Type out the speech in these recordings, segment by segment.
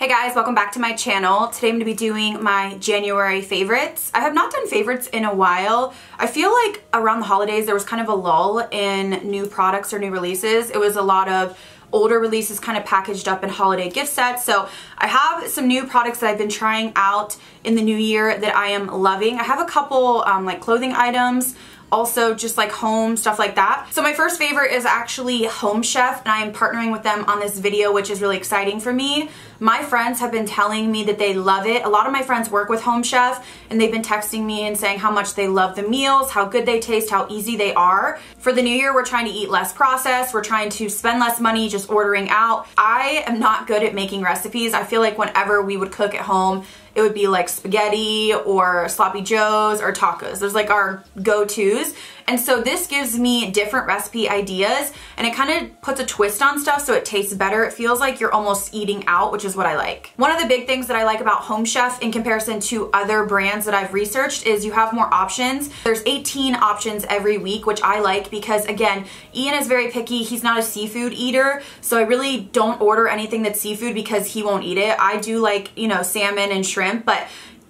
Hey guys, welcome back to my channel. Today I'm going to be doing my January favorites. I have not done favorites in a while. I feel like around the holidays there was kind of a lull in new products or new releases. It was a lot of older releases kind of packaged up in holiday gift sets. So I have some new products that I've been trying out in the new year that I am loving. I have a couple like clothing items, also just like home stuff like that. So my first favorite is actually Home Chef, and I am partnering with them on this video, which is really exciting for me. My friends have been telling me that they love it. A lot of my friends work with Home Chef, and they've been texting me and saying how much they love the meals, how good they taste, how easy they are. For the new year, we're trying to eat less processed. We're trying to spend less money just ordering out. I am not good at making recipes. I feel like whenever we would cook at home, it would be like spaghetti or sloppy joes or tacos. Those like our go-tos. And so this gives me different recipe ideas, and it kind of puts a twist on stuff so it tastes better. It feels like you're almost eating out, which is what I like. One of the big things that I like about Home Chef in comparison to other brands that I've researched is you have more options. There's 18 options every week, which I like because, again, Ian is very picky. He's not a seafood eater, so I really don't order anything that's seafood because he won't eat it. I do like, you know, salmon and shrimp, but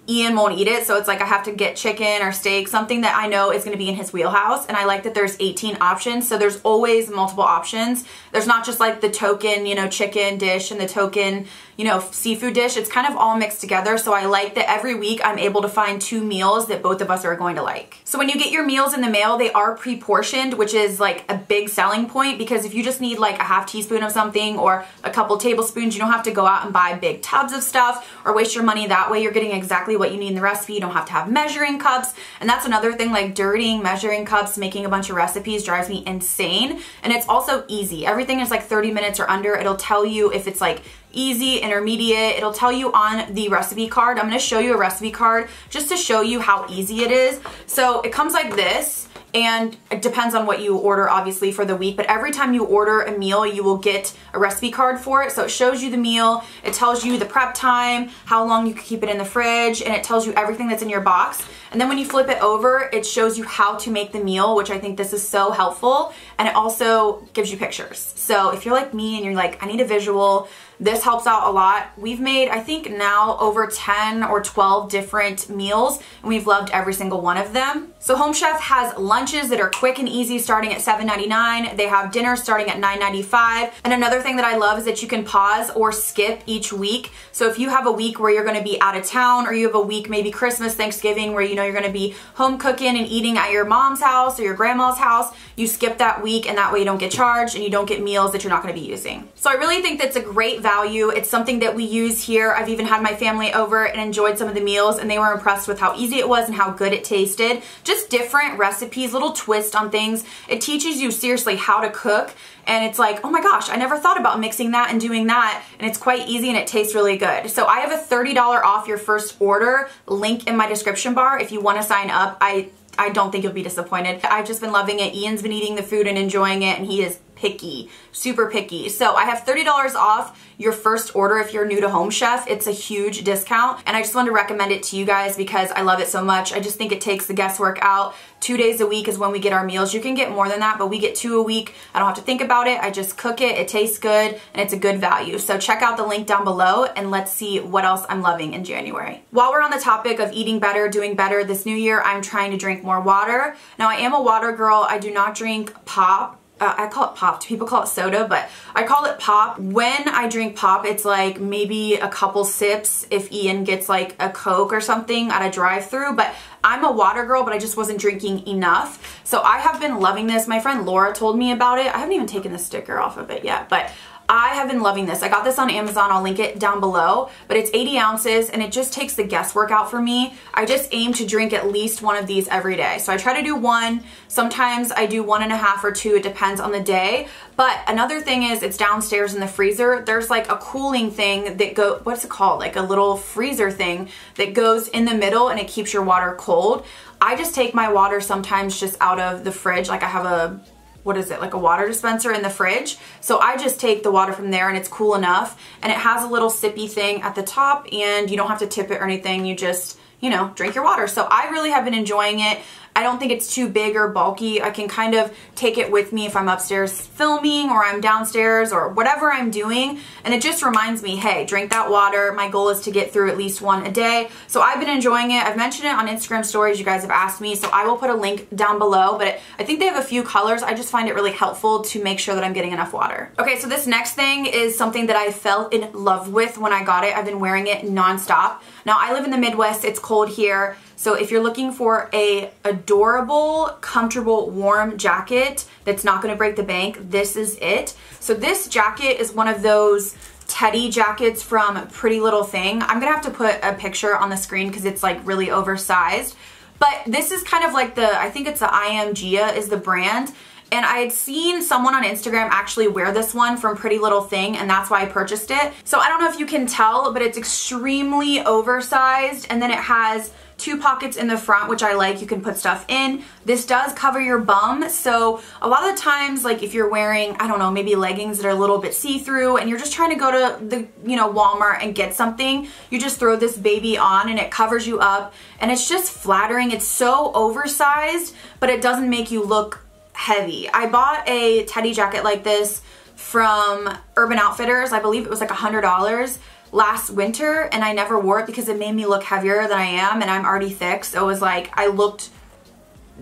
Ian won't eat it, so it's like I have to get chicken or steak, something that I know is going to be in his wheelhouse. And I like that there's 18 options, so there's always multiple options. There's not just like the token, you know, chicken dish and the token, you know, seafood dish. It's kind of all mixed together, so I like that every week I'm able to find 2 meals that both of us are going to like. So when you get your meals in the mail, they are pre-portioned, which is like a big selling point, because if you just need like a half teaspoon of something or a couple tablespoons, you don't have to go out and buy big tubs of stuff or waste your money that way. You're getting exactly what you need in the recipe. You don't have to have measuring cups. And that's another thing, like dirtying measuring cups, making a bunch of recipes drives me insane. And it's also easy. Everything is like 30 minutes or under. It'll tell you if it's like easy, intermediate. It'll tell you on the recipe card. I'm going to show you a recipe card just to show you how easy it is. So it comes like this. And it depends on what you order, obviously, for the week. But every time you order a meal, you will get a recipe card for it. So it shows you the meal. It tells you the prep time, how long you can keep it in the fridge, and it tells you everything that's in your box. And then when you flip it over, it shows you how to make the meal, which I think this is so helpful. And it also gives you pictures. So if you're like me and you're like, I need a visual, this helps out a lot. We've made, I think now, over 10 or 12 different meals, and we've loved every single one of them. So Home Chef has lunches that are quick and easy starting at $7.99. They have dinner starting at $9.95. And another thing that I love is that you can pause or skip each week. So if you have a week where you're gonna be out of town, or you have a week, maybe Christmas, Thanksgiving, where you know you're gonna be home cooking and eating at your mom's house or your grandma's house, you skip that week, and that way you don't get charged and you don't get meals that you're not gonna be using. So I really think that's a great value. It's something that we use here. I've even had my family over and enjoyed some of the meals, and they were impressed with how easy it was and how good it tasted. Just different recipes, little twist on things. It teaches you seriously how to cook, and it's like, oh my gosh, I never thought about mixing that and doing that, and it's quite easy and it tastes really good. So I have a $30 off your first order link in my description bar if you want to sign up. I don't think you'll be disappointed. I've just been loving it. Ian's been eating the food and enjoying it, and he is picky, super picky. So I have $30 off your first order if you're new to Home Chef. It's a huge discount, and I just wanted to recommend it to you guys because I love it so much. I just think it takes the guesswork out. 2 days a week is when we get our meals. You can get more than that, but we get 2 a week. I don't have to think about it. I just cook it. It tastes good, and it's a good value. So check out the link down below, and let's see what else I'm loving in January. While we're on the topic of eating better, doing better, this new year I'm trying to drink more water. Now, I am a water girl. I do not drink pop. I call it pop. People call it soda, but I call it pop. When I drink pop, it's like maybe a couple sips if Ian gets like a Coke or something at a drive-thru, but I'm a water girl, but I just wasn't drinking enough. So I have been loving this. My friend Laura told me about it. I haven't even taken the sticker off of it yet, but I have been loving this. I got this on Amazon. I'll link it down below, but it's 80 ounces and it just takes the guesswork out for me. I just aim to drink at least one of these every day. So I try to do one. Sometimes I do 1.5 or 2. It depends on the day. But another thing is it's downstairs in the freezer. There's like a cooling thing that what's it called? Like a little freezer thing that goes in the middle, and it keeps your water cold. I just take my water sometimes just out of the fridge. Like I have a, what is it, like a water dispenser in the fridge. So I just take the water from there, and it's cool enough, and it has a little sippy thing at the top, and you don't have to tip it or anything. You just, you know, drink your water. So I really have been enjoying it. I don't think it's too big or bulky. I can kind of take it with me if I'm upstairs filming or I'm downstairs or whatever I'm doing. And it just reminds me, hey, drink that water. My goal is to get through at least one a day. So I've been enjoying it. I've mentioned it on Instagram stories. You guys have asked me, so I will put a link down below. But I think they have a few colors. I just find it really helpful to make sure that I'm getting enough water. Okay, so this next thing is something that I fell in love with when I got it. I've been wearing it nonstop. Now, I live in the Midwest. It's cold here. So if you're looking for a adorable, comfortable, warm jacket that's not gonna break the bank, this is it. So this jacket is one of those teddy jackets from Pretty Little Thing. I'm gonna have to put a picture on the screen because it's like really oversized. But this is kind of like the, I think it's the I Am Gia is the brand. And I had seen someone on Instagram actually wear this one from Pretty Little Thing, and that's why I purchased it. So I don't know if you can tell, but it's extremely oversized, and then it has 2 pockets in the front, which I like. You can put stuff in. This does cover your bum, so a lot of the times, like if you're wearing, I don't know, maybe leggings that are a little bit see-through and you're just trying to go to the, Walmart and get something, you just throw this baby on and it covers you up, and it's just flattering. It's so oversized, but it doesn't make you look heavy. I bought a teddy jacket like this from Urban Outfitters. I believe it was like $100 last winter, and I never wore it because it made me look heavier than I am, and I'm already thick, so it was like I looked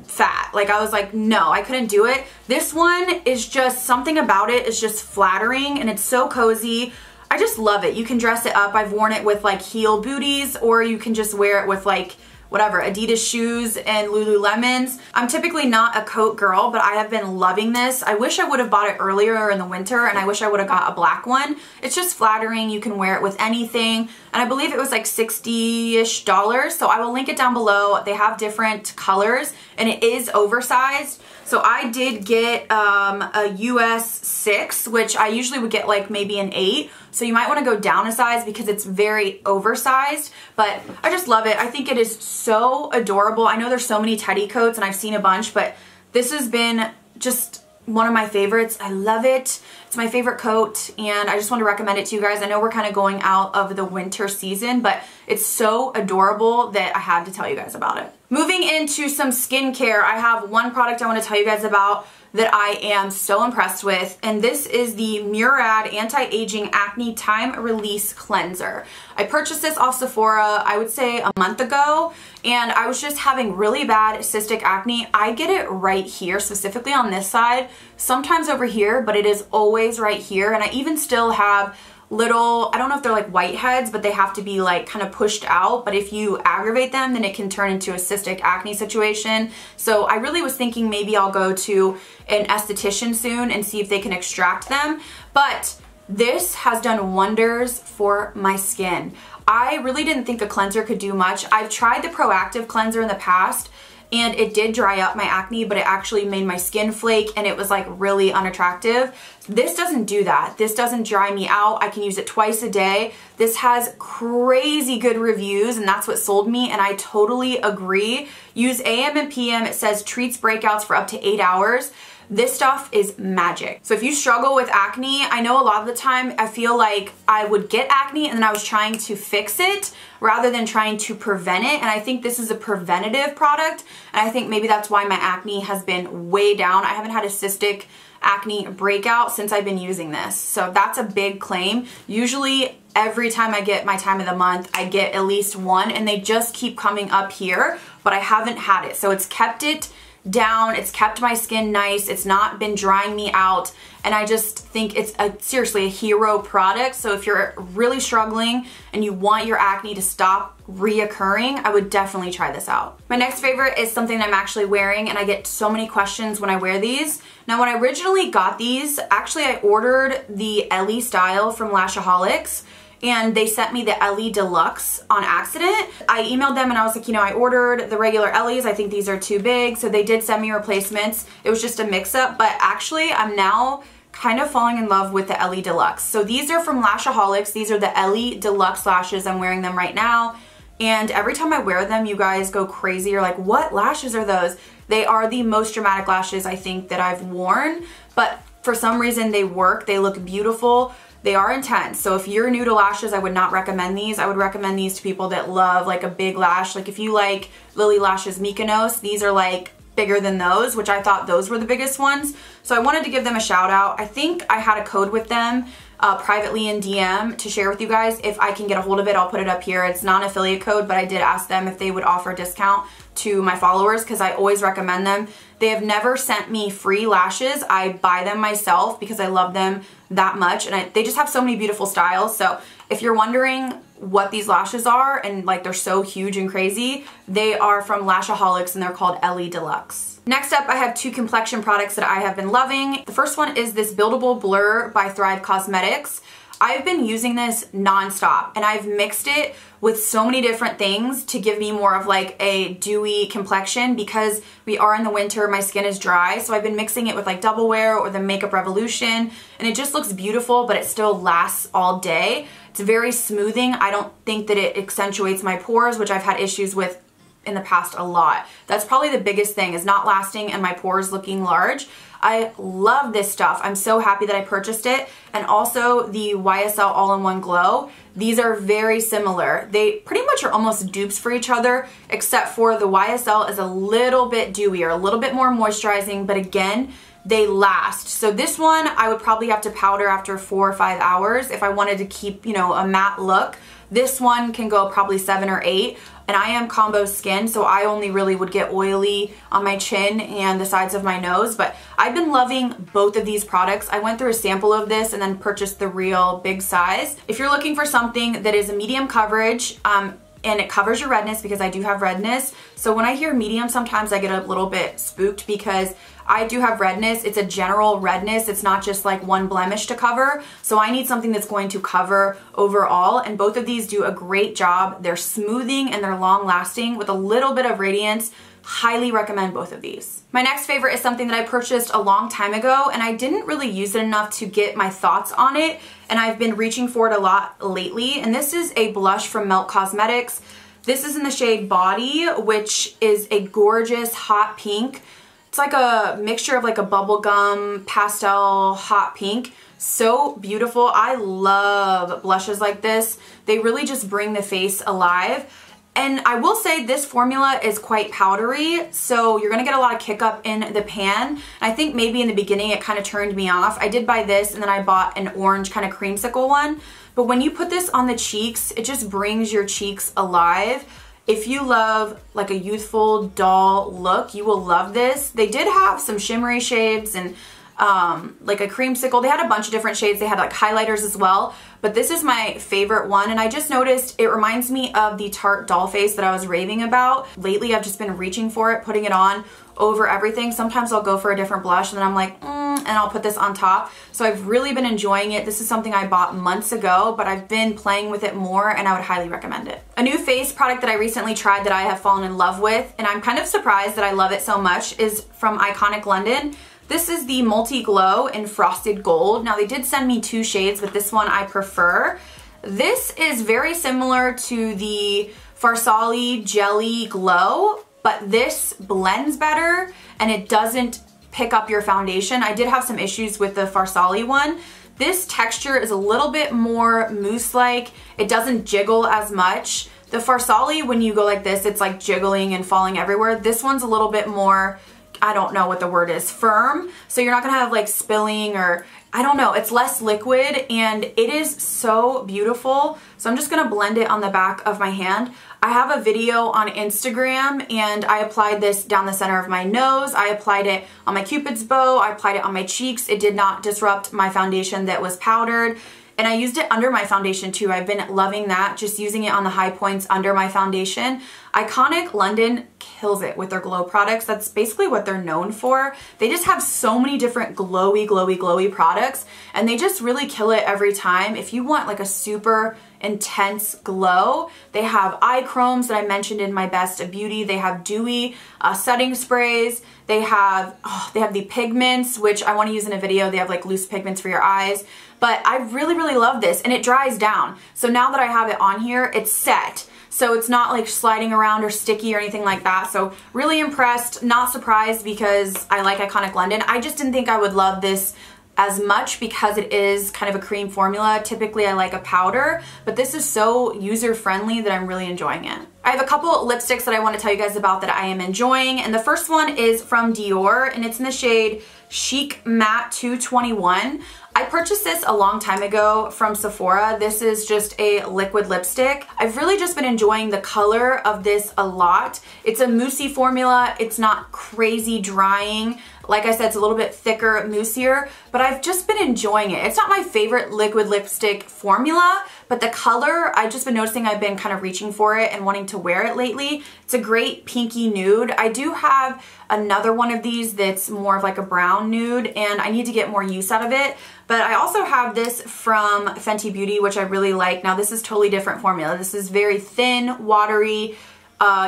fat. Like I was like, no, I couldn't do it. This one is just, something about it is just flattering, and it's so cozy. I just love it. You can dress it up. I've worn it with like heel booties, or you can just wear it with like whatever, Adidas shoes and Lululemons. I'm typically not a coat girl, but I have been loving this. I wish I would have bought it earlier in the winter, and I wish I would have got a black one. It's just flattering. You can wear it with anything, and I believe it was like $60-ish, so I will link it down below. They have different colors, and it is oversized. So I did get a US 6, which I usually would get like maybe an 8. So you might want to go down a size because it's very oversized, but I just love it. I think it is so adorable. I know there's so many teddy coats and I've seen a bunch, but this has been just one of my favorites. I love it. It's my favorite coat, and I just want to recommend it to you guys. I know we're kind of going out of the winter season, but it's so adorable that I had to tell you guys about it. Moving into some skincare, I have one product I want to tell you guys about that I am so impressed with, and this is the Murad Anti-Aging Acne Time Release Cleanser. I purchased this off Sephora, I would say a month ago, and I was just having really bad cystic acne. I get it right here, specifically on this side, sometimes over here, but it is always right here, and I even still have little, I don't know if they're like whiteheads, but they have to be like kind of pushed out, but if you aggravate them, then it can turn into a cystic acne situation. So I really was thinking maybe I'll go to an esthetician soon and see if they can extract them, but this has done wonders for my skin. I really didn't think a cleanser could do much. I've tried the Proactive cleanser in the past, and it did dry up my acne, but it actually made my skin flake, and it was like really unattractive. This doesn't do that. This doesn't dry me out. I can use it twice a day. This has crazy good reviews, and that's what sold me, and I totally agree. Use AM and PM. It says treats breakouts for up to 8 hours. This stuff is magic. So if you struggle with acne, I know a lot of the time I feel like I would get acne and then I was trying to fix it rather than trying to prevent it. And I think this is a preventative product. And I think maybe that's why my acne has been way down. I haven't had a cystic acne breakout since I've been using this. So that's a big claim. Usually every time I get my time of the month, I get at least one, and they just keep coming up here, but I haven't had it. So it's kept it down, it's kept my skin nice, it's not been drying me out, and I just think it's seriously a hero product. So if you're really struggling and you want your acne to stop reoccurring, I would definitely try this out. My next favorite is something I'm actually wearing, and I get so many questions when I wear these. Now, when I originally got these, actually I ordered the Ellie style from Lashaholics, and they sent me the Ellie Deluxe on accident. I emailed them and I was like, I ordered the regular Ellies. I think these are too big. So they did send me replacements. It was just a mix-up, but actually I'm now kind of falling in love with the Ellie Deluxe. So these are from Lashaholics. These are the Ellie Deluxe lashes. I'm wearing them right now. And every time I wear them, you guys go crazy. You're like, what lashes are those? They are the most dramatic lashes I think that I've worn, but for some reason they work. They look beautiful. They are intense. So if you're new to lashes, I would not recommend these. I would recommend these to people that love like a big lash. Like if you like Lily Lashes Mykonos, these are like bigger than those, which I thought those were the biggest ones. So I wanted to give them a shout out. I think I had a code with them privately in DM to share with you guys. If I can get a hold of it, I'll put it up here. It's not an affiliate code, but I did ask them if they would offer a discount to my followers because I always recommend them. They have never sent me free lashes. I buy them myself because I love them that much, and they just have so many beautiful styles. So if you're wondering what these lashes are and like they're so huge and crazy, they are from Lashaholics and they're called Ellie Deluxe. Next up, I have two complexion products that I have been loving. The first one is this Buildable Blur by Thrive Cosmetics. I've been using this nonstop and I've mixed it with so many different things to give me more of like a dewy complexion because we are in the winter, my skin is dry. So I've been mixing it with like Double Wear or the Makeup Revolution, and it just looks beautiful, but it still lasts all day. It's very smoothing. I don't think that it accentuates my pores, which I've had issues with in the past a lot. That's probably the biggest thing, is not lasting and my pores looking large. I love this stuff. I'm so happy that I purchased it. And also the YSL All-in-One Glow. These are very similar. They pretty much are almost dupes for each other, except for the YSL is a little bit dewier, a little bit more moisturizing, but again, they last. So this one, I would probably have to powder after 4 or 5 hours if I wanted to keep, you know, a matte look. This one can go probably 7 or 8. And I am combo skin, so I only really would get oily on my chin and the sides of my nose, but I've been loving both of these products. I went through a sample of this and then purchased the real big size. If you're looking for something that is a medium coverage, and it covers your redness, because I do have redness. So when I hear medium, sometimes I get a little bit spooked because I do have redness. It's a general redness. It's not just like one blemish to cover. So I need something that's going to cover overall, and both of these do a great job. They're smoothing and they're long lasting with a little bit of radiance. Highly recommend both of these. My next favorite is something that I purchased a long time ago and I didn't really use it enough to get my thoughts on it, and I've been reaching for it a lot lately, and this is a blush from Melt Cosmetics. This is in the shade Body, which is a gorgeous hot pink. It's like a mixture of like a bubblegum pastel hot pink. So beautiful. I love blushes like this. They really just bring the face alive. And I will say this formula is quite powdery, so you're gonna get a lot of kick up in the pan. I think maybe in the beginning it kind of turned me off. I did buy this and then I bought an orange kind of creamsicle one. But when you put this on the cheeks, it just brings your cheeks alive. If you love like a youthful doll look, you will love this. They did have some shimmery shades and like a creamsicle. They had a bunch of different shades. They had like highlighters as well, but this is my favorite one, and I just noticed it reminds me of the Tarte doll face that I was raving about. Lately I've just been reaching for it, putting it on over everything. Sometimes I'll go for a different blush and then I'm like, and I'll put this on top. So I've really been enjoying it. This is something I bought months ago, but I've been playing with it more and I would highly recommend it. A new face product that I recently tried that I have fallen in love with, and I'm kind of surprised that I love it so much, is from Iconic London. This is the Multi Glow in Frosted Gold. Now they did send me 2 shades, but this one I prefer. This is very similar to the Farsali Jelly Glow, but this blends better and it doesn't pick up your foundation. I did have some issues with the Farsali one. This texture is a little bit more mousse-like. It doesn't jiggle as much. The Farsali, when you go like this, it's like jiggling and falling everywhere. This one's a little bit more, I don't know what the word is, firm. So you're not gonna have like spilling, or I don't know, it's less liquid and it is so beautiful. So I'm just gonna blend it on the back of my hand. I have a video on Instagram and I applied this down the center of my nose. I applied it on my Cupid's bow. I applied it on my cheeks. It did not disrupt my foundation that was powdered. And I used it under my foundation too. I've been loving that, just using it on the high points under my foundation. Iconic London kills it with their glow products. That's basically what they're known for. They just have so many different glowy, glowy, glowy products, and they just really kill it every time. If you want like a super intense glow, they have eye chromes that I mentioned in my Best Beauty. They have dewy setting sprays. They have the pigments, which I want to use in a video. They have like loose pigments for your eyes. But I really, really love this, and it dries down. So now that I have it on here, it's set. So it's not like sliding around or sticky or anything like that. So really impressed, not surprised because I like Iconic London. I just didn't think I would love this as much because it is kind of a cream formula. Typically I like a powder, but this is so user-friendly that I'm really enjoying it. I have a couple lipsticks that I want to tell you guys about that I am enjoying, and the first one is from Dior, and it's in the shade Chic Matte 221. I purchased this a long time ago from Sephora. This is just a liquid lipstick. I've really just been enjoying the color of this a lot. It's a moussey formula. It's not crazy drying. Like I said, it's a little bit thicker, moussier, but I've just been enjoying it. It's not my favorite liquid lipstick formula, but the color, I've just been noticing I've been kind of reaching for it and wanting to wear it lately. It's a great pinky nude. I do have another one of these that's more of like a brown nude, and I need to get more use out of it. But I also have this from Fenty Beauty, which I really like. Now this is totally different formula. This is very thin, watery.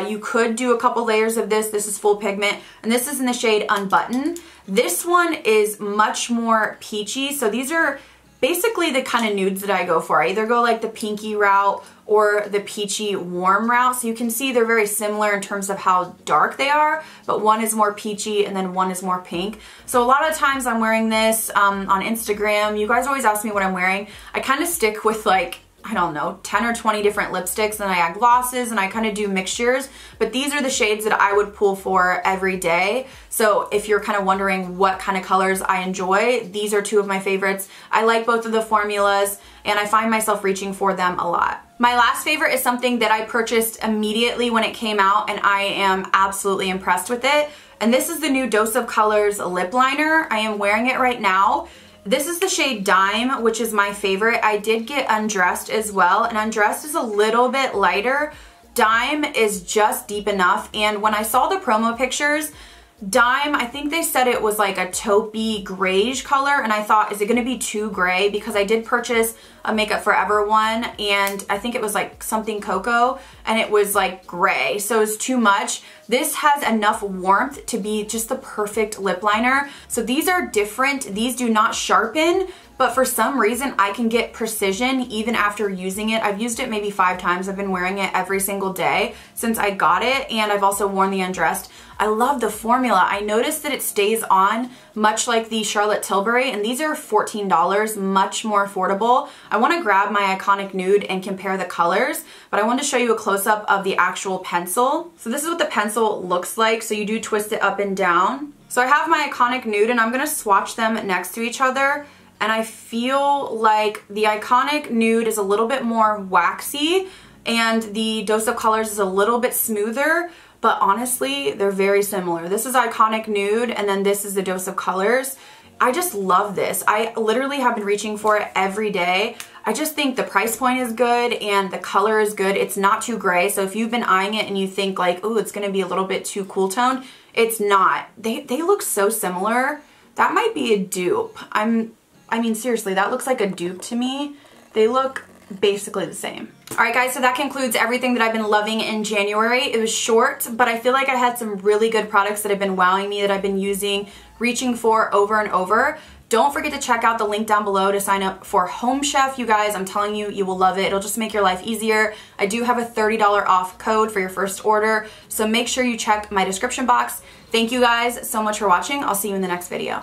You could do a couple layers of this. This is full pigment, and this is in the shade Unbutton. This one is much more peachy. So these are basically the kind of nudes that I go for. I either go like the pinky route or the peachy warm route. So you can see they're very similar in terms of how dark they are, but one is more peachy and then one is more pink. So a lot of times I'm wearing this on Instagram. You guys always ask me what I'm wearing. I kind of stick with like, I don't know, 10 or 20 different lipsticks, and I add glosses and I kind of do mixtures, but these are the shades that I would pull for every day. So if you're kind of wondering what kind of colors I enjoy, these are two of my favorites. I like both of the formulas and I find myself reaching for them a lot. My last favorite is something that I purchased immediately when it came out, and I am absolutely impressed with it. And this is the new Dose of Colors lip liner. I am wearing it right now. This is the shade Dime, which is my favorite. I did get Undressed as well, and Undressed is a little bit lighter. Dime is just deep enough, and when I saw the promo pictures, Dime, I think they said it was like a taupey grayish color, and I thought, is it going to be too gray? Because I did purchase a Makeup Forever one, and I think it was like something cocoa, and it was like gray, so it's too much. This has enough warmth to be just the perfect lip liner. So these are different. These do not sharpen, but for some reason I can get precision even after using it. I've used it maybe 5 times. I've been wearing it every single day since I got it, and I've also worn the Undressed. I love the formula. I noticed that it stays on much like the Charlotte Tilbury, and these are $14, much more affordable. I want to grab my Iconic Nude and compare the colors, but I wanted to show you a close-up of the actual pencil. So this is what the pencil looks like. So you do twist it up and down. So I have my Iconic Nude, and I'm going to swatch them next to each other, and I feel like the Iconic Nude is a little bit more waxy and the Dose of Colors is a little bit smoother, but honestly, they're very similar. This is Iconic Nude, and then this is the Dose of Colors. I just love this. I literally have been reaching for it every day. I just think the price point is good and the color is good. It's not too gray, so if you've been eyeing it and you think like, oh, it's gonna be a little bit too cool toned, it's not. They look so similar. That might be a dupe. I mean, seriously, that looks like a dupe to me. They look basically the same. Alright guys, so that concludes everything that I've been loving in January. It was short, but I feel like I had some really good products that have been wowing me, that I've been using, reaching for over and over. Don't forget to check out the link down below to sign up for Home Chef. You guys, I'm telling you, you will love it. It'll just make your life easier. I do have a $30 off code for your first order, so make sure you check my description box. Thank you guys so much for watching. I'll see you in the next video.